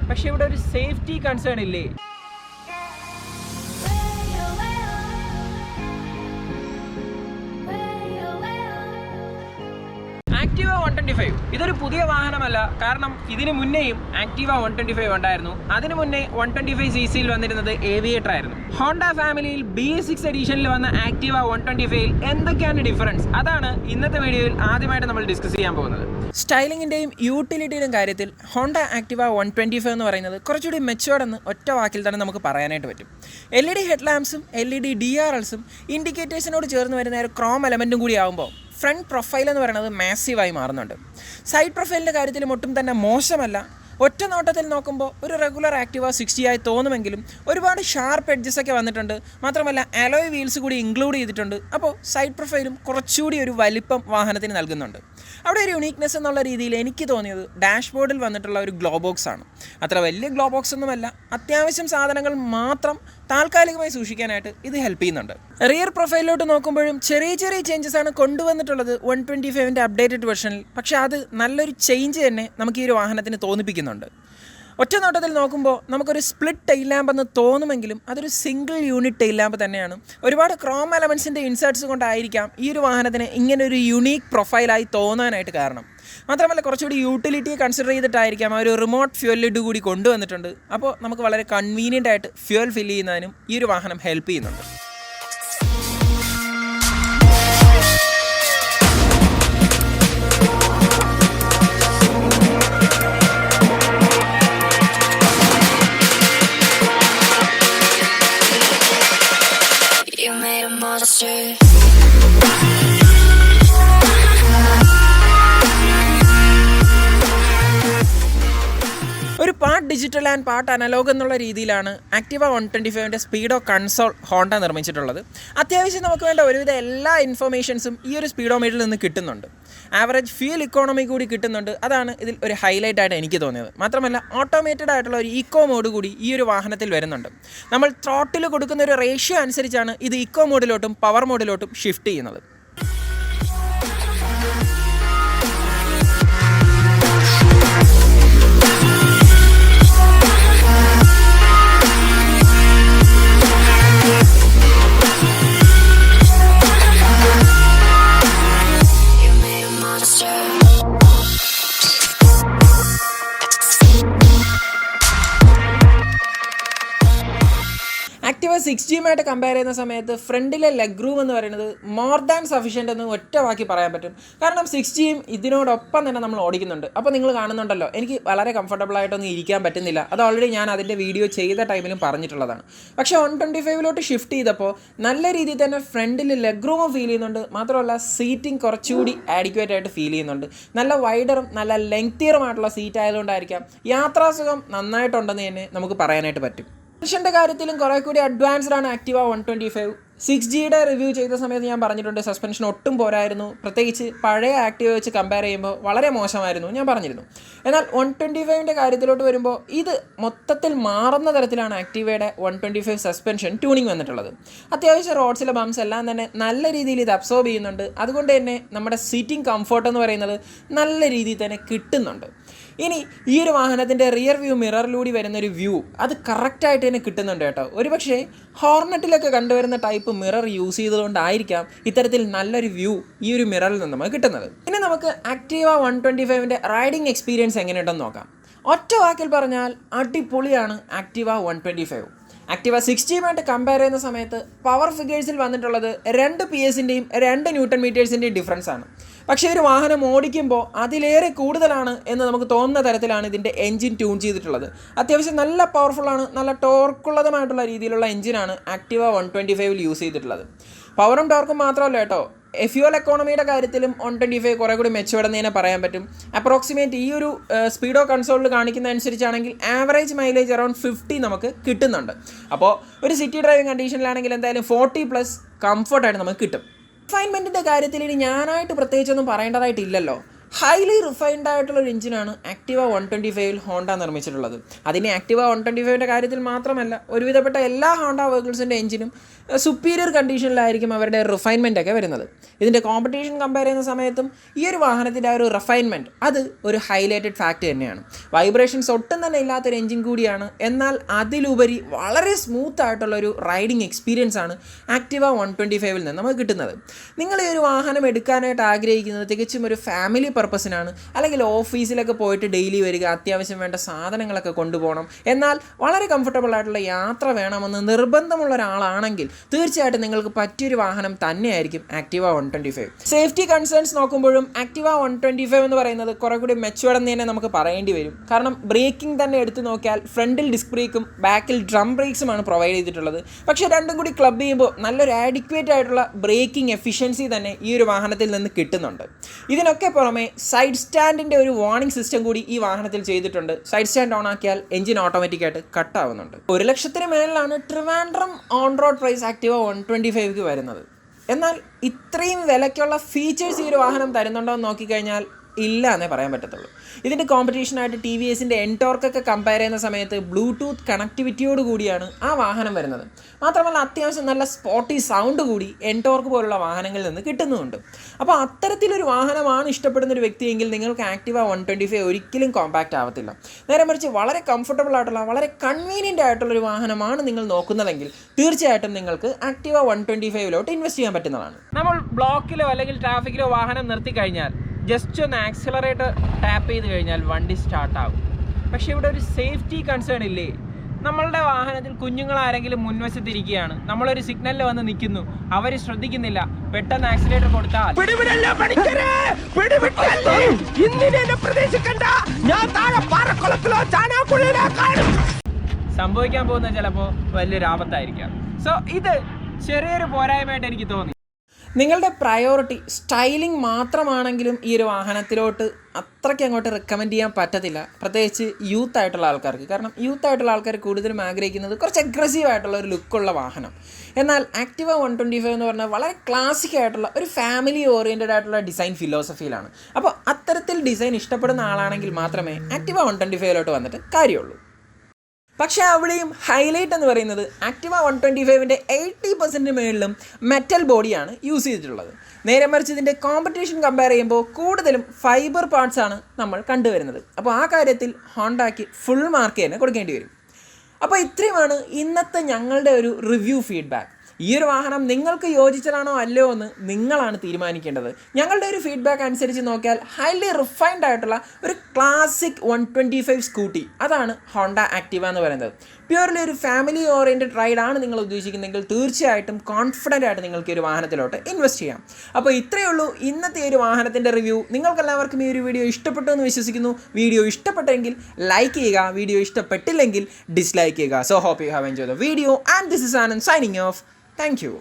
പക്ഷേ ഇവിടെ ഒരു സേഫ്റ്റി കൺസേൺ ഇല്ലേ? ആക്റ്റീവ 125 ഇതൊരു പുതിയ വാഹനമല്ല. കാരണം ഇതിന് മുന്നേയും ആക്റ്റീവ 125 ഉണ്ടായിരുന്നു. അതിന് മുന്നേ 125cc വന്നിരുന്നത് ഏവിയേറ്റർ ആയിരുന്നു. ഹോണ്ട ഫാമിലിയിൽ BS6 എഡീഷനിൽ വന്ന ആക്റ്റീവ 125 എന്തൊക്കെയാണ് ഡിഫറൻസ്, അതാണ് ഇന്നത്തെ വീഡിയോയിൽ ആദ്യമായിട്ട് നമ്മൾ ഡിസ്കസ് ചെയ്യാൻ പോകുന്നത്. സ്റ്റൈലിങ്ങിൻ്റെയും യൂട്ടിലിറ്റിയുടെയും കാര്യത്തിൽ ഹോണ്ട ആക്റ്റീവ 125 എന്ന് പറയുന്നത് കുറച്ചുകൂടി മെച്ചുവേർഡ് എന്ന് ഒറ്റ വാക്കിൽ തന്നെ നമുക്ക് പറയാനായിട്ട് പറ്റും. LED ഹെഡ് ലാമ്പ്സും LED DRLസും ഇൻഡിക്കേറ്റേഴ്സിനോട് ചേർന്ന് വരുന്ന ഒരു ക്രോം എലമെൻറ്റും കൂടി ആകുമ്പോൾ ഫ്രണ്ട് പ്രൊഫൈൽ എന്ന് പറയുന്നത് മാസീവായി മാറുന്നുണ്ട്. സൈഡ് പ്രൊഫൈലിൻ്റെ കാര്യത്തിലും ഒട്ടും തന്നെ മോശമല്ല. ഒറ്റ നോട്ടത്തിൽ നോക്കുമ്പോൾ ഒരു റെഗുലർ ആക്റ്റീവ 60 ആയി തോന്നുമെങ്കിലും ഒരുപാട് ഷാർപ്പ് എഡ്ജസ് ഒക്കെ വന്നിട്ടുണ്ട്. മാത്രമല്ല അലോയ് വീൽസ് കൂടി ഇൻക്ലൂഡ് ചെയ്തിട്ടുണ്ട്. അപ്പോൾ സൈഡ് പ്രൊഫൈലും കുറച്ചുകൂടി ഒരു വലിപ്പം വാഹനത്തിന് നൽകുന്നുണ്ട്. അവിടെ ഒരു യുണീക്നെസ് എന്നുള്ള രീതിയിൽ എനിക്ക് തോന്നിയത് ഡാഷ്ബോർഡിൽ വന്നിട്ടുള്ള ഒരു ഗ്ലോ ബോക്സ് ആണ്. അത്ര വലിയ ഗ്ലോ ബോക്സ് ഒന്നുമല്ല, അത്യാവശ്യം സാധനങ്ങൾ മാത്രം താൽക്കാലികമായി സൂക്ഷിക്കാനായിട്ട് ഇത് ഹെൽപ്പ് ചെയ്യുന്നുണ്ട്. റിയർ പ്രൊഫൈലിലോട്ട് നോക്കുമ്പോഴും ചെറിയ ചെറിയ ചേഞ്ചസ് ആണ് കൊണ്ടുവന്നിട്ടുള്ളത് 125ൻ്റെ അപ്ഡേറ്റഡ് വെർഷനിൽ. പക്ഷേ അത് നല്ലൊരു ചേഞ്ച് തന്നെ നമുക്ക് ഈ ഒരു വാഹനത്തിന് തോന്നിപ്പിക്കുന്നുണ്ട്. ഒറ്റ നോട്ടത്തിൽ നോക്കുമ്പോൾ നമുക്കൊരു സ്പ്ലിറ്റ് ടെയിൽ ലാമ്പ് എന്ന് തോന്നുമെങ്കിലും അതൊരു സിംഗിൾ യൂണിറ്റ് ടെയിൽ ലാമ്പ് തന്നെയാണ്. ഒരുപാട് ക്രോം എലമെൻസിൻ്റെ ഇൻസേർട്സ് കൊണ്ടായിരിക്കാം ഈ ഒരു വാഹനത്തിന് ഇങ്ങനൊരു യുണീക്ക് പ്രൊഫൈലായി തോന്നാനായിട്ട് കാരണം. മാത്രമല്ല കുറച്ചുകൂടി യൂട്ടിലിറ്റിയെ കൺസിഡർ ചെയ്തിട്ടായിരിക്കാം ആ ഒരു റിമോട്ട് ഫ്യൂൽ ലിഡ് കൂടി കൊണ്ടുവന്നിട്ടുണ്ട്. അപ്പോൾ നമുക്ക് വളരെ കൺവീനിയൻ്റ് ആയിട്ട് ഫ്യൂൽ ഫില്ല് ചെയ്യുന്നതിനും ഈ ഒരു വാഹനം ഹെൽപ്പ് ചെയ്യുന്നുണ്ട്. ഒരു part digital and part analogue എന്നുള്ള രീതിയിലാണ് ആക്റ്റീവ 125ൻ്റെ സ്പീഡോ കൺസോൾ ഹോണ്ട നിർമ്മിച്ചിട്ടുള്ളത്. അത്യാവശ്യം നമുക്ക് വേണ്ട ഒരുവിധ എല്ലാ ഇൻഫർമേഷൻസും ഈ ഒരു സ്പീഡോമീറ്ററിൽ നിന്ന് കിട്ടുന്നുണ്ട്. ആവറേജ് ഫ്യൂൽ ഇക്കോണമി കൂടി കിട്ടുന്നുണ്ട്. അതാണ് ഇതിൽ ഒരു ഹൈലൈറ്റ് ആയിട്ട് എനിക്ക് തോന്നിയത്. മാത്രമല്ല ഓട്ടോമേറ്റഡ് ആയിട്ടുള്ള ഒരു ഇക്കോ മോഡ് കൂടി ഈ ഒരു വാഹനത്തിൽ വരുന്നുണ്ട്. നമ്മൾ ത്രോട്ടിൽ കൊടുക്കുന്ന ഒരു റേഷ്യോ അനുസരിച്ചാണ് ഇത് ഇക്കോ മോഡിലോട്ടും പവർ മോഡിലോട്ടും ഷിഫ്റ്റ് ചെയ്യുന്നത്. ആക്റ്റീവ 60 കമ്പയർ ചെയ്യുന്ന സമയത്ത് ഫ്രണ്ടിലെ ലെഗ് റൂം എന്ന് പറയുന്നത് മോർ ദാൻ സഫീഷ്യൻ്റ് എന്ന് ഒറ്റ വാക്കി പറയാൻ പറ്റും. കാരണം 60 ഇതിനോടൊപ്പം തന്നെ നമ്മൾ ഓടിക്കുന്നുണ്ട്. അപ്പോൾ നിങ്ങൾ കാണുന്നുണ്ടല്ലോ, എനിക്ക് വളരെ കംഫർട്ടബിൾ ആയിട്ടൊന്നും ഇരിക്കാൻ പറ്റുന്നില്ല. അത് ഓൾറെഡി ഞാൻ അതിൻ്റെ വീഡിയോ ചെയ്ത ടൈമിലും പറഞ്ഞിട്ടുള്ളതാണ്. പക്ഷേ 125ലോട്ട് ഷിഫ്റ്റ് ചെയ്തപ്പോൾ നല്ല രീതിയിൽ തന്നെ ഫ്രണ്ടിൽ ലെഗ് റൂമും ഫീൽ ചെയ്യുന്നുണ്ട്. മാത്രമല്ല സീറ്റിംഗ് കുറച്ചുകൂടി ആഡിക്വേറ്റ് ആയിട്ട് ഫീൽ ചെയ്യുന്നുണ്ട്. നല്ല വൈഡറും നല്ല ലെങ്തിയറുമായിട്ടുള്ള സീറ്റ് ആയതുകൊണ്ടായിരിക്കാം യാത്രാസുഖം നന്നായിട്ടുണ്ടെന്ന് തന്നെ നമുക്ക് പറയാനായിട്ട് പറ്റും. സസ്പെൻഷൻ്റെ കാര്യത്തിലും കുറേ കൂടി അഡ്വാൻസ്ഡ് ആണ് ആക്റ്റീവ 125. 6Gയുടെ റിവ്യൂ ചെയ്ത സമയത്ത് ഞാൻ പറഞ്ഞിട്ടുണ്ട് സസ്പെൻഷൻ ഒട്ടും പോരായിരുന്നു. പ്രത്യേകിച്ച് പഴയ ആക്റ്റീവ വെച്ച് കമ്പയർ ചെയ്യുമ്പോൾ വളരെ മോശമായിരുന്നു ഞാൻ പറഞ്ഞിരുന്നു. എന്നാൽ 125ൻ്റെ കാര്യത്തിലോട്ട് വരുമ്പോൾ ഇത് മൊത്തത്തിൽ മാറുന്ന തരത്തിലാണ് ആക്റ്റീവയുടെ 125 സസ്പെൻഷൻ ട്യൂണിങ് വന്നിട്ടുള്ളത്. അത്യാവശ്യം റോഡ്സിലെ ബംസ് എല്ലാം തന്നെ നല്ല രീതിയിൽ ഇത് അബ്സോർബ് ചെയ്യുന്നുണ്ട്. അതുകൊണ്ട് തന്നെ നമ്മുടെ സീറ്റിംഗ് കംഫർട്ട് എന്ന് പറയുന്നത് നല്ല രീതിയിൽ തന്നെ കിട്ടുന്നുണ്ട്. ഇനി ഈ ഒരു വാഹനത്തിൻ്റെ റിയർ വ്യൂ മിററിലൂടെ വരുന്നൊരു വ്യൂ അത് കറക്റ്റായിട്ട് തന്നെ കിട്ടുന്നുണ്ട് കേട്ടോ. ഒരുപക്ഷെ ഹോർണറ്റിലൊക്കെ കണ്ടുവരുന്ന ടൈപ്പ് മിറർ യൂസ് ചെയ്തുകൊണ്ടായിരിക്കാം ഇത്തരത്തിൽ നല്ലൊരു വ്യൂ ഈ ഒരു മിററിൽ നിന്ന് നമുക്ക് കിട്ടുന്നത്. ഇനി നമുക്ക് ആക്റ്റീവ 125ൻ്റെ റൈഡിംഗ് എക്സ്പീരിയൻസ് എങ്ങനെയുണ്ടെന്ന് നോക്കാം. ഒറ്റ വാക്കിൽ പറഞ്ഞാൽ അടിപൊളിയാണ് ആക്റ്റീവ 125. ആക്റ്റീവ 60 കമ്പയർ ചെയ്യുന്ന സമയത്ത് പവർ ഫിഗേഴ്സിൽ വന്നിട്ടുള്ളത് 2 PS-ൻ്റെയും 2 Nm ഡിഫറൻസ് ആണ്. പക്ഷേ ഒരു വാഹനം ഓടിക്കുമ്പോൾ അതിലേറെ കൂടുതലാണ് എന്ന് നമുക്ക് തോന്നുന്ന തരത്തിലാണ് ഇതിൻ്റെ എൻജിൻ ട്യൂൺ ചെയ്തിട്ടുള്ളത്. അത്യാവശ്യം നല്ല പവർഫുള്ളാണ്, നല്ല ടോർക്കുള്ളതുമായിട്ടുള്ള രീതിയിലുള്ള എൻജിനാണ് ആക്റ്റീവ 125 യൂസ് ചെയ്തിട്ടുള്ളത്. പവറും ടോർക്കും മാത്രമല്ല കേട്ടോ, ഫ്യൂൽ എക്കോണമിയുടെ കാര്യത്തിലും 125 കുറേ കൂടി മെച്ചുവേർഡെന്ന് തന്നെ പറയാൻ പറ്റും. അപ്രോക്സിമേറ്റ് ഈ ഒരു സ്പീഡോ കൺസോളിൽ കാണിക്കുന്ന അനുസരിച്ചാണെങ്കിൽ ആവറേജ് മൈലേജ് അറൗണ്ട് 50 നമുക്ക് കിട്ടുന്നുണ്ട്. അപ്പോൾ ഒരു സിറ്റി ഡ്രൈവിംഗ് കണ്ടീഷനിലാണെങ്കിൽ എന്തായാലും 40+ കംഫർട്ടായിട്ട് നമുക്ക് കിട്ടും. റിഫൈൻമെൻറ്റിൻ്റെ കാര്യത്തിൽ ഇനി ഞാനായിട്ട് പ്രത്യേകിച്ചൊന്നും പറയേണ്ടതായിട്ടില്ലല്ലോ. ഹൈലി റിഫൈൻഡ് ആയിട്ടുള്ള ഒരു എഞ്ചിനാണ് ആക്ടിവ 125ൽ ഹോണ്ട നിർമ്മിച്ചിട്ടുള്ളത്. അതിന് ആക്ടിവ 125ൻ്റെ കാര്യത്തിൽ മാത്രമല്ല, ഒരുവിധപ്പെട്ട എല്ലാ ഹോണ്ട വെഹിക്കിൾസിൻ്റെ എഞ്ചിനും സുപ്പീരിയർ കണ്ടീഷനിലായിരിക്കും അവരുടെ റിഫൈൻമെൻ്റ് ഒക്കെ വരുന്നത്. ഇതിൻ്റെ കോമ്പറ്റീഷൻ കമ്പയർ ചെയ്യുന്ന സമയത്തും ഈ ഒരു വാഹനത്തിൻ്റെ ആ ഒരു റിഫൈൻമെൻറ്റ് അത് ഒരു ഹൈലൈറ്റഡ് ഫാക്റ്റ് തന്നെയാണ്. വൈബ്രേഷൻസ് ഒട്ടും തന്നെ ഇല്ലാത്തൊരു എഞ്ചിൻ കൂടിയാണ്. എന്നാൽ അതിലുപരി വളരെ സ്മൂത്ത് ആയിട്ടുള്ളൊരു റൈഡിങ് എക്സ്പീരിയൻസ് ആണ് ആക്ടിവ 125ൽ നിന്ന് നമുക്ക് കിട്ടുന്നത്. നിങ്ങൾ ഈ ഒരു വാഹനം എടുക്കാനായിട്ട് ആഗ്രഹിക്കുന്നത് തികച്ചും ഒരു ഫാമിലി പർപ്പസിനാണ്, അല്ലെങ്കിൽ ഓഫീസിലൊക്കെ പോയിട്ട് ഡെയിലി വരിക, അത്യാവശ്യം വേണ്ട സാധനങ്ങളൊക്കെ കൊണ്ടുപോകണം, എന്നാൽ വളരെ കംഫർട്ടബിൾ ആയിട്ടുള്ള യാത്ര വേണമെന്ന് നിർബന്ധമുള്ള ഒരാളാണെങ്കിൽ തീർച്ചയായിട്ടും നിങ്ങൾക്ക് പറ്റിയൊരു വാഹനം തന്നെയായിരിക്കും ആക്ടിവ 125. സേഫ്റ്റി കൺസേൺസ് നോക്കുമ്പോഴും ആക്ടിവ 125 എന്ന് പറയുന്നത് കുറെ കൂടി മെച്ചുവേർഡ് എന്ന് തന്നെ നമുക്ക് പറയേണ്ടി വരും. കാരണം ബ്രേക്കിംഗ് തന്നെ എടുത്തു നോക്കിയാൽ ഫ്രണ്ടിൽ ഡിസ്ക് ബ്രേക്കും ബാക്കിൽ ഡ്രം ബ്രേക്സുമാണ് പ്രൊവൈഡ് ചെയ്തിട്ടുള്ളത്. പക്ഷേ രണ്ടും കൂടി ക്ലബ് ചെയ്യുമ്പോൾ നല്ലൊരു ആഡിക്വേറ്റ് ആയിട്ടുള്ള ബ്രേക്കിംഗ് എഫിഷ്യൻസി തന്നെ ഈ ഒരു വാഹനത്തിൽ നിന്ന് കിട്ടുന്നുണ്ട്. ഇതിനൊക്കെ പുറമെ സൈഡ് സ്റ്റാൻഡിൻ്റെ ഒരു വാർണിംഗ് സിസ്റ്റം കൂടി ഈ വാഹനത്തിൽ ചെയ്തിട്ടുണ്ട്. സൈഡ് സ്റ്റാൻഡ് ഓൺ ആക്കിയാൽ എഞ്ചിൻ ഓട്ടോമാറ്റിക്കായിട്ട് കട്ടാവുന്നുണ്ട്. 1 ലക്ഷത്തിന് മേളിലാണ് Trivandrum on road price Activa 125ക്ക് വരുന്നത്. എന്നാൽ ഇത്രയും വിലയ്ക്കുള്ള ഫീച്ചേഴ്സ് ഈ ഒരു വാഹനം തരുന്നുണ്ടോ എന്ന് നോക്കിക്കഴിഞ്ഞാൽ ഇല്ല എന്നേ പറയാൻ പറ്റത്തുള്ളൂ. ഇതിൻ്റെ കോമ്പറ്റീഷനായിട്ട് ടി വി എസിൻ്റെ എൻടോർക്കൊക്കെ കമ്പയർ ചെയ്യുന്ന സമയത്ത് ബ്ലൂടൂത്ത് കണക്ടിവിറ്റിയോട് കൂടിയാണ് ആ വാഹനം വരുന്നത്. മാത്രമല്ല അത്യാവശ്യം നല്ല സ്പോട്ടി സൗണ്ട് കൂടി എൻടോർക്ക് പോലുള്ള വാഹനങ്ങളിൽ നിന്ന് കിട്ടുന്നുമുണ്ട്. അപ്പോൾ അത്തരത്തിലൊരു വാഹനമാണ് ഇഷ്ടപ്പെടുന്നൊരു വ്യക്തിയെങ്കിൽ നിങ്ങൾക്ക് ആക്ടിവ 125 ഒരിക്കലും കോമ്പാക്റ്റ് ആവത്തില്ല. നേരെ മറിച്ച് വളരെ കംഫർട്ടബിൾ ആയിട്ടുള്ള, വളരെ കൺവീനിയൻ്റ് ആയിട്ടുള്ളൊരു വാഹനമാണ് നിങ്ങൾ നോക്കുന്നതെങ്കിൽ തീർച്ചയായിട്ടും നിങ്ങൾക്ക് ആക്ടിവ 125ലോട്ട് ഇൻവെസ്റ്റ് ചെയ്യാൻ പറ്റുന്നതാണ്. നമ്മൾ ബ്ലോക്കിലോ അല്ലെങ്കിൽ ട്രാഫിക്കിലോ വാഹനം നിർത്തി കഴിഞ്ഞാൽ ജസ്റ്റ് ഒന്ന് ആക്സിലറേറ്റർ ടാപ്പ് ചെയ്ത് കഴിഞ്ഞാൽ വണ്ടി സ്റ്റാർട്ടാകും. പക്ഷേ ഇവിടെ ഒരു സേഫ്റ്റി കൺസേൺ ഇല്ലേ? നമ്മളുടെ വാഹനത്തിൽ കുഞ്ഞുങ്ങൾ ആരെങ്കിലും മുൻവശത്തിരിക്കുകയാണ്, നമ്മളൊരു സിഗ്നലിൽ വന്ന് നിൽക്കുന്നു, അവർ ശ്രദ്ധിക്കുന്നില്ല, പെട്ടെന്ന് ആക്സിലേറ്റർ കൊടുത്താൽ സംഭവിക്കാൻ പോകുന്ന ചിലപ്പോൾ വലിയൊരു ആപത്തായിരിക്കാം. സോ ഇത് ചെറിയൊരു പോരായ്മയായിട്ട് എനിക്ക് തോന്നി. നിങ്ങളുടെ പ്രയോറിറ്റി സ്റ്റൈലിംഗ് മാത്രമാണെങ്കിലും ഈ ഒരു വാഹനത്തിലോട്ട് അത്രയ്ക്ക് അങ്ങോട്ട് റെക്കമെൻഡ് ചെയ്യാൻ പറ്റത്തില്ല, പ്രത്യേകിച്ച് യൂത്ത് ആയിട്ടുള്ള ആൾക്കാർക്ക്. കാരണം യൂത്ത് ആയിട്ടുള്ള ആൾക്കാർ കൂടുതലും ആഗ്രഹിക്കുന്നത് കുറച്ച് അഗ്രസീവ് ആയിട്ടുള്ള ഒരു ലുക്കുള്ള വാഹനം. എന്നാൽ ആക്ടിവ 125 എന്ന് പറഞ്ഞാൽ വളരെ ക്ലാസിക് ആയിട്ടുള്ള ഒരു ഫാമിലി ഓറിയൻറ്റഡ് ആയിട്ടുള്ള ഡിസൈൻ ഫിലോസഫിയിലാണ്. അപ്പോൾ അത്തരത്തിൽ ഡിസൈൻ ഇഷ്ടപ്പെടുന്ന ആളാണെങ്കിൽ മാത്രമേ ആക്ടിവ 125ലോട്ട് വന്നിട്ട് കാര്യമുള്ളൂ. പക്ഷേ അവിടെയും ഹൈലൈറ്റ് എന്ന് പറയുന്നത് ആക്ടിവ 125ൻ്റെ 80% മേളിലും മെറ്റൽ ബോഡിയാണ് യൂസ് ചെയ്തിട്ടുള്ളത്. നേരെ മറിച്ച് ഇതിൻ്റെ കോമ്പറ്റീഷൻ കമ്പയർ ചെയ്യുമ്പോൾ കൂടുതലും ഫൈബർ പാർട്സ് ആണ് നമ്മൾ കണ്ടുവരുന്നത്. അപ്പോൾ ആ കാര്യത്തിൽ ഹോണ്ടയ്ക്ക് ഫുൾ മാർക്ക് തന്നെ കൊടുക്കേണ്ടി വരും. അപ്പോൾ ഇത്രയുമാണ് ഇന്നത്തെ ഞങ്ങളുടെ ഒരു റിവ്യൂ ഫീഡ്ബാക്ക്. ഈ ഒരു വാഹനം നിങ്ങൾക്ക് യോജിച്ചതാണോ അല്ലയോ എന്ന് നിങ്ങളാണ് തീരുമാനിക്കേണ്ടത്. ഞങ്ങളുടെ ഒരു ഫീഡ്ബാക്ക് അനുസരിച്ച് നോക്കിയാൽ ഹൈലി റിഫൈൻഡ് ആയിട്ടുള്ള ഒരു ക്ലാസിക് 125 സ്കൂട്ടി, അതാണ് ഹോണ്ട ആക്ടിവ എന്ന് പറയുന്നത്. പ്യൂർലി ഒരു ഫാമിലി ഓറിയൻറ്റഡ് റൈഡാണ് നിങ്ങൾ ഉദ്ദേശിക്കുന്നതെങ്കിൽ തീർച്ചയായിട്ടും കോൺഫിഡൻ്റ് ആയിട്ട് നിങ്ങൾക്ക് ഈ ഒരു വാഹനത്തിലോട്ട് ഇൻവെസ്റ്റ് ചെയ്യാം. അപ്പോൾ ഇത്രയേ ഉള്ളൂ ഇന്നത്തെ ഒരു വാഹനത്തിൻ്റെ റിവ്യൂ. നിങ്ങൾക്കെല്ലാവർക്കും ഈ ഒരു വീഡിയോ ഇഷ്ടപ്പെട്ടു എന്ന് വിശ്വസിക്കുന്നു. വീഡിയോ ഇഷ്ടപ്പെട്ടെങ്കിൽ ലൈക്ക് ചെയ്യുക, വീഡിയോ ഇഷ്ടപ്പെട്ടില്ലെങ്കിൽ ഡിസ്ലൈക്ക് ചെയ്യുക. So hope you have enjoy the video and this is Anand signing off. Thank you.